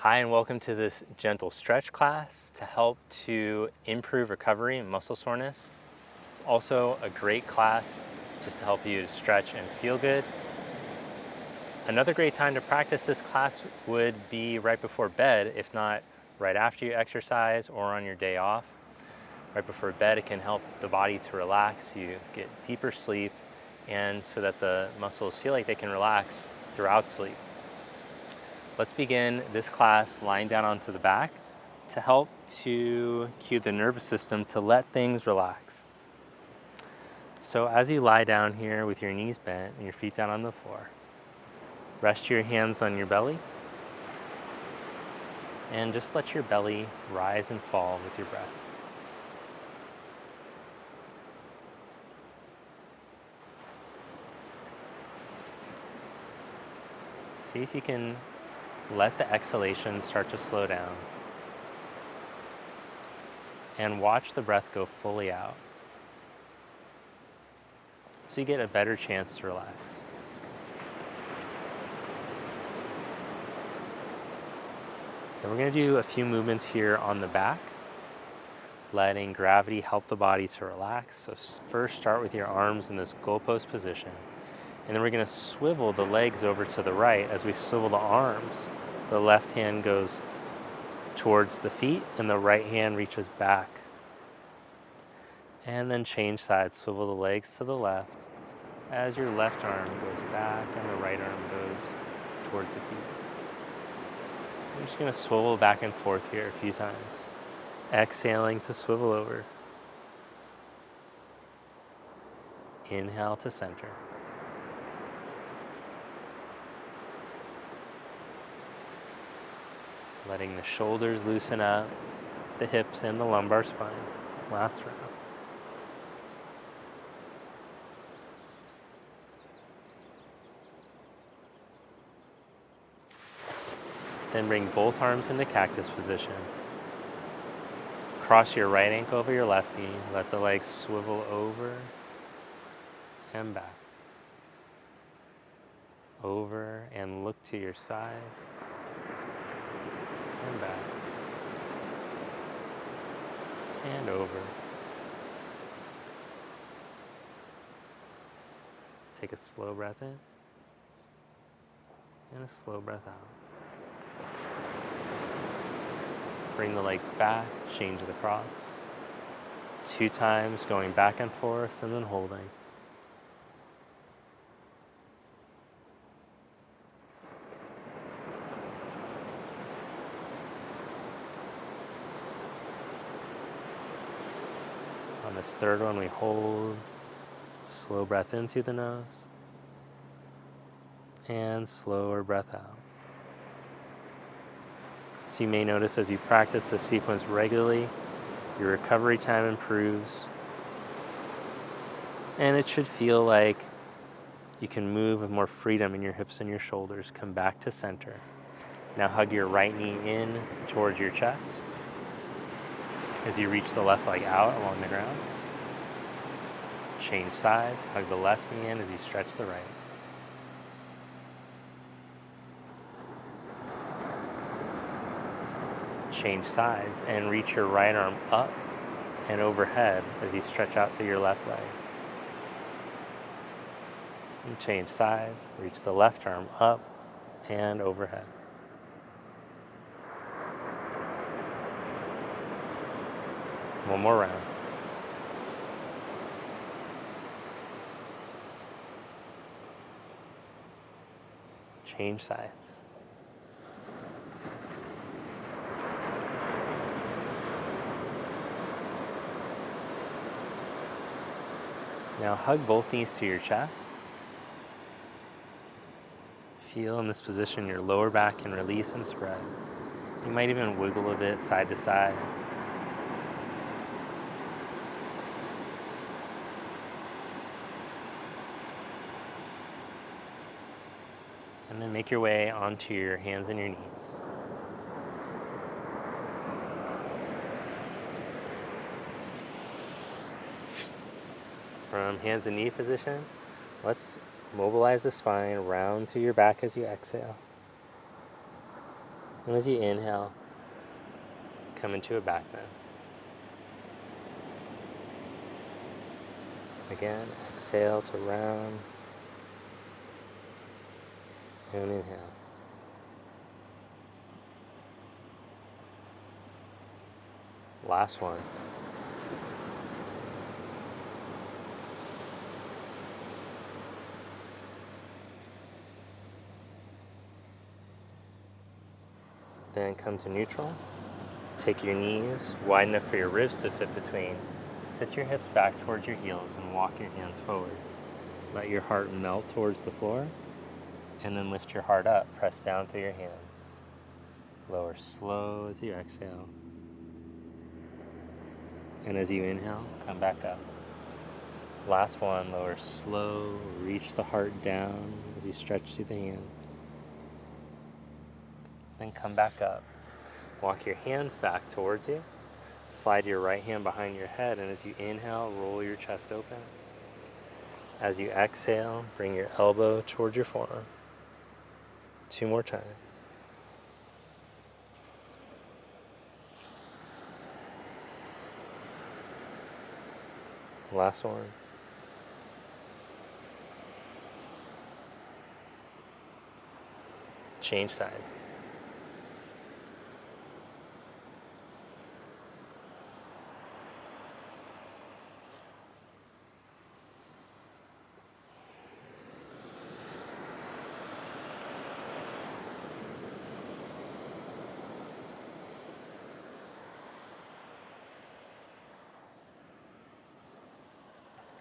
Hi, and welcome to this gentle stretch class to help to improve recovery and muscle soreness. It's also a great class just to help you to stretch and feel good. Another great time to practice this class would be right before bed, if not right after you exercise or on your day off. Right before bed, it can help the body to relax, you get deeper sleep, and so that the muscles feel like they can relax throughout sleep. Let's begin this class lying down onto the back to help to cue the nervous system to let things relax. So as you lie down here with your knees bent and your feet down on the floor, rest your hands on your belly and just let your belly rise and fall with your breath. See if you can let the exhalation start to slow down and watch the breath go fully out so you get a better chance to relax. Then we're going to do a few movements here on the back, letting gravity help the body to relax. So first start with your arms in this goalpost position. And then we're going to swivel the legs over to the right. As we swivel the arms, the left hand goes towards the feet and the right hand reaches back. And then change sides, swivel the legs to the left as your left arm goes back and the right arm goes towards the feet. I'm just going to swivel back and forth here a few times. Exhaling to swivel over. Inhale to center. Letting the shoulders loosen up, the hips and the lumbar spine. Last round. Then bring both arms into cactus position. Cross your right ankle over your left knee. Let the legs swivel over and back. Over and look to your side and back. And over. Take a slow breath in and a slow breath out. Bring the legs back, change the cross. 2 times going back and forth and then holding. On this third one, we hold, slow breath in through the nose, and slower breath out. So you may notice as you practice this sequence regularly, your recovery time improves, and it should feel like you can move with more freedom in your hips and your shoulders. Come back to center. Now hug your right knee in towards your chest as you reach the left leg out along the ground. Change sides, hug the left knee in as you stretch the right. Change sides and reach your right arm up and overhead as you stretch out through your left leg. And change sides, reach the left arm up and overhead. One more round. Change sides. Now hug both knees to your chest. Feel in this position your lower back can release and spread. You might even wiggle a bit side to side. And then make your way onto your hands and your knees. From hands and knee position, let's mobilize the spine, round through your back as you exhale. And as you inhale, come into a back bend. Again, exhale to round, and inhale. Last one. Then come to neutral. Take your knees wide enough for your ribs to fit between. Sit your hips back towards your heels and walk your hands forward. Let your heart melt towards the floor, and then lift your heart up. Press down through your hands. Lower slow as you exhale. And as you inhale, come back up. Last one, lower slow, reach the heart down as you stretch through the hands. Then come back up. Walk your hands back towards you. Slide your right hand behind your head, and as you inhale, roll your chest open. As you exhale, bring your elbow towards your forearm. 2 more times. Last one. Change sides.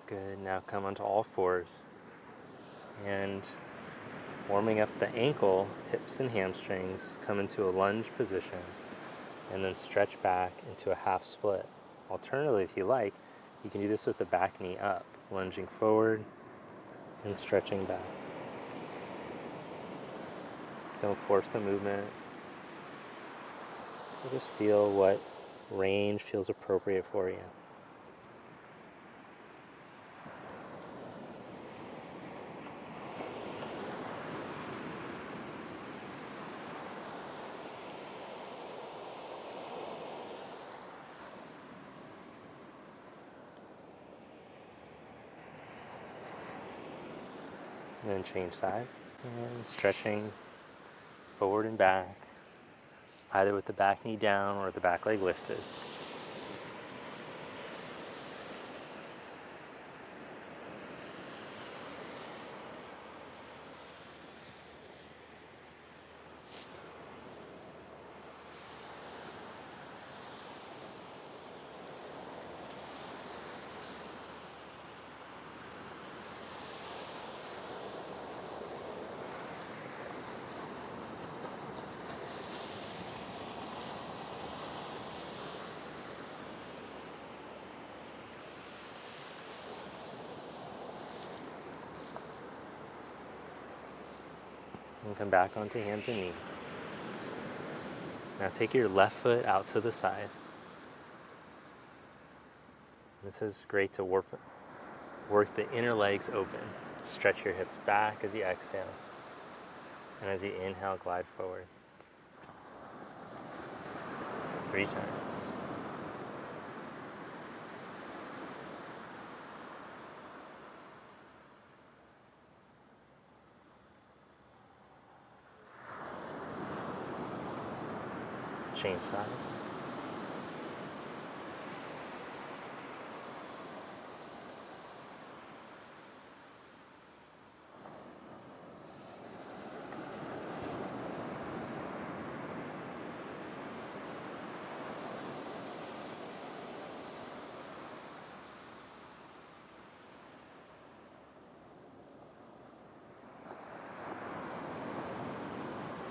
Good, now come onto all fours and warming up the ankle, hips and hamstrings, come into a lunge position and then stretch back into a half split. Alternatively, if you like, you can do this with the back knee up, lunging forward and stretching back. Don't force the movement. Just feel what range feels appropriate for you. And then change sides and stretching forward and back, either with the back knee down or the back leg lifted. And come back onto hands and knees. Now take your left foot out to the side. This is great to work the inner legs open. Stretch your hips back as you exhale. And as you inhale, glide forward. 3 times. Change sides.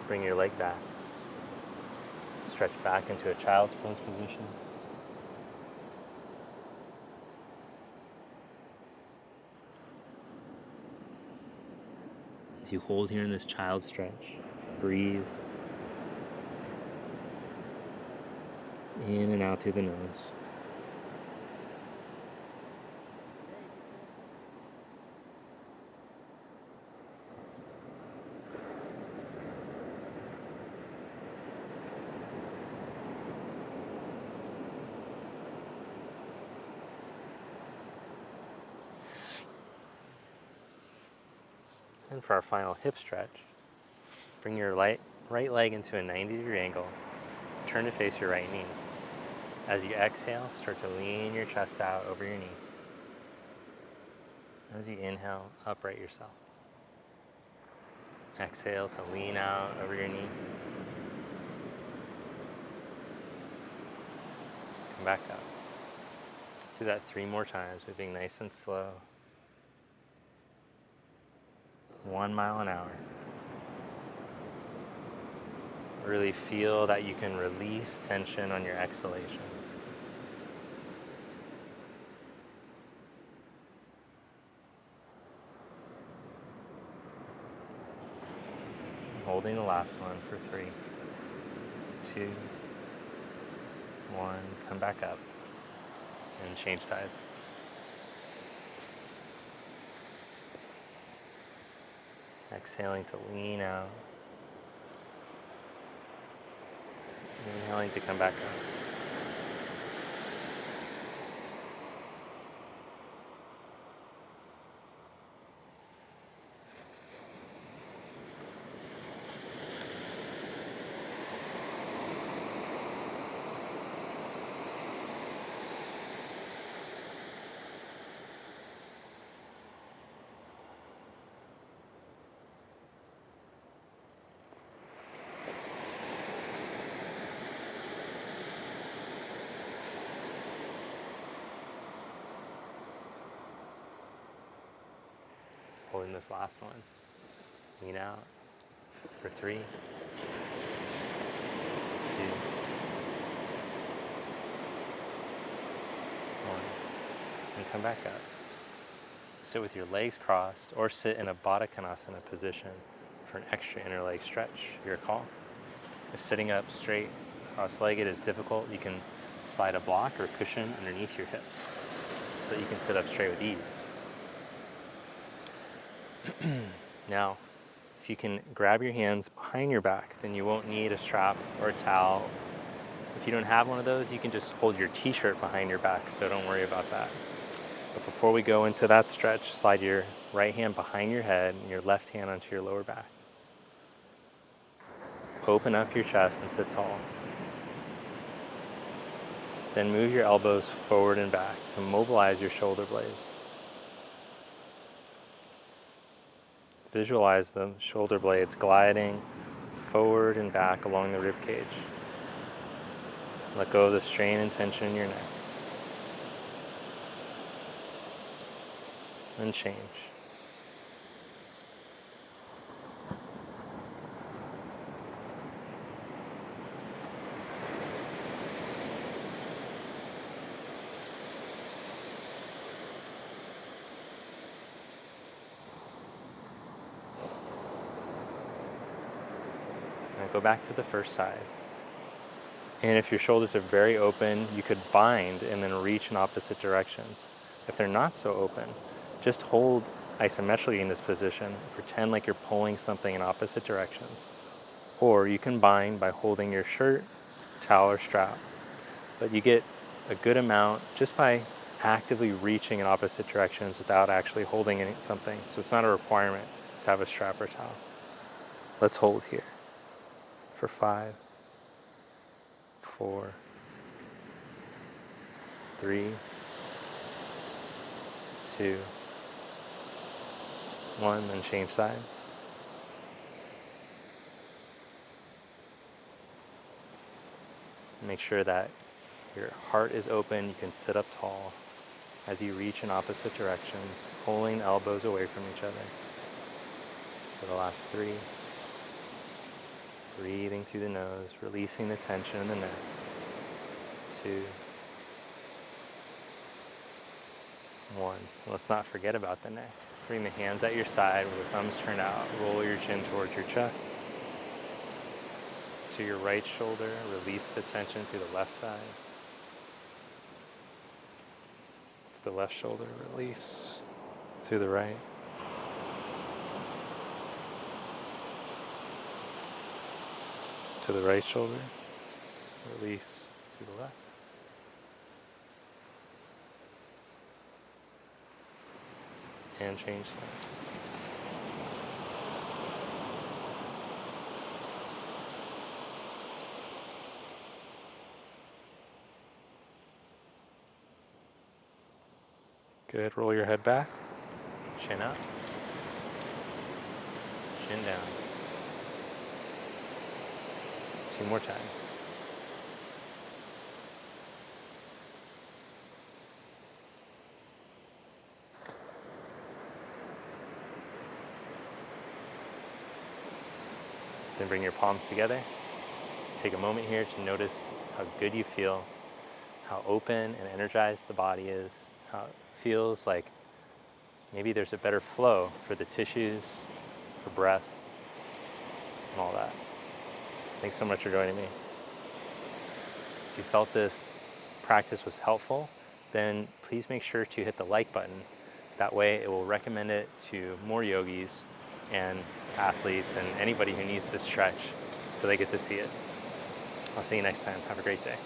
Bring your leg back. Stretch back into a child's pose position. As you hold here in this child stretch, breathe in and out through the nose. And for our final hip stretch, bring your right leg into a 90-degree angle. Turn to face your right knee. As you exhale, start to lean your chest out over your knee. As you inhale, upright yourself. Exhale to lean out over your knee. Come back up. Let's do that 3 more times, moving nice and slow. 1 mile an hour. Really feel that you can release tension on your exhalation. Holding the last one for 3, 2, 1. Come back up and change sides. Exhaling to lean out. Inhaling to come back up. Holding this last one. Lean out for 3, 2, one, and come back up. Sit with your legs crossed or sit in a Baddha Konasana position for an extra inner leg stretch, your call. If sitting up straight, cross-legged is difficult, you can slide a block or cushion underneath your hips so that you can sit up straight with ease. Now, if you can grab your hands behind your back, then you won't need a strap or a towel. If you don't have one of those, you can just hold your t-shirt behind your back, so don't worry about that. But before we go into that stretch, slide your right hand behind your head and your left hand onto your lower back. Open up your chest and sit tall. Then move your elbows forward and back to mobilize your shoulder blades. Visualize the shoulder blades gliding forward and back along the rib cage. Let go of the strain and tension in your neck. And change. Now go back to the first side. And if your shoulders are very open, you could bind and then reach in opposite directions. If they're not so open, just hold isometrically in this position. Pretend like you're pulling something in opposite directions. Or you can bind by holding your shirt, towel, or strap. But you get a good amount just by actively reaching in opposite directions without actually holding something. So it's not a requirement to have a strap or towel. Let's hold here for 5, 4, 3, 2, 1, then change sides. Make sure that your heart is open, you can sit up tall as you reach in opposite directions, pulling elbows away from each other. For the last 3, breathing through the nose, releasing the tension in the neck. 2, 1. Let's not forget about the neck. Bring the hands at your side with the thumbs turned out. Roll your chin towards your chest. To your right shoulder, release the tension to the left side. To the left shoulder, release to the right. To the right shoulder, release to the left. And change sides. Good. Roll your head back. Chin up, chin down. 2 more times. Then bring your palms together. Take a moment here to notice how good you feel, how open and energized the body is, how it feels like maybe there's a better flow for the tissues, for breath, and all that. Thanks so much for joining me. If you felt this practice was helpful, then please make sure to hit the like button. That way it will recommend it to more yogis and athletes and anybody who needs to stretch so they get to see it. I'll see you next time. Have a great day.